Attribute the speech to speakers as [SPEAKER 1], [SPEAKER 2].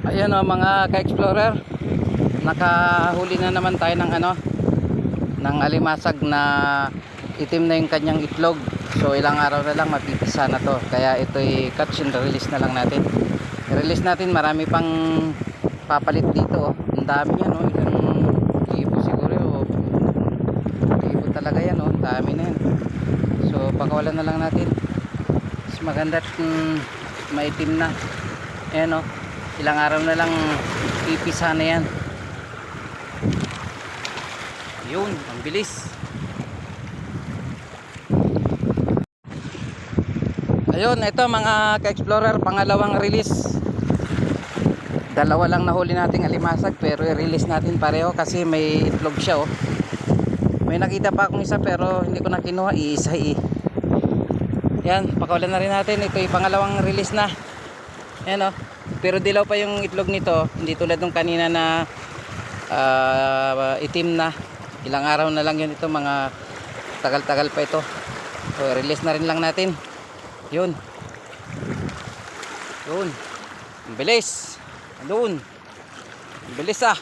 [SPEAKER 1] Ayan o mga ka-explorer, nakahuli na naman tayo ng ng alimasag na itim na yung kanyang itlog. So ilang araw na lang mapipisa na to, kaya ito'y catch and release na lang natin. I-release natin, marami pang papalit dito oh. Ang dami yan oh, ilang libo siguro oh. Libo talaga yan oh, ang dami na yan. So pakawalan na lang natin. Mas maganda maitim na. Ayan oh, ilang araw na lang pipisa na yan. Yun, ang bilis. Ayun, ito mga ka-explorer, pangalawang release. Dalawa lang nahuli nating alimasag, pero i-release natin pareho kasi may itlog siya oh. May nakita pa akong isa pero hindi ko na kinuha, iisa yan, pakawalan na rin natin. Ito yung pangalawang release na. Yan oh, pero dilaw pa yung itlog nito, hindi tulad nung kanina na itim na. Ilang araw na lang yun, ito mga tagal-tagal pa ito. So release na rin lang natin. Yun, ang bilis. Doon, ang bilis ah.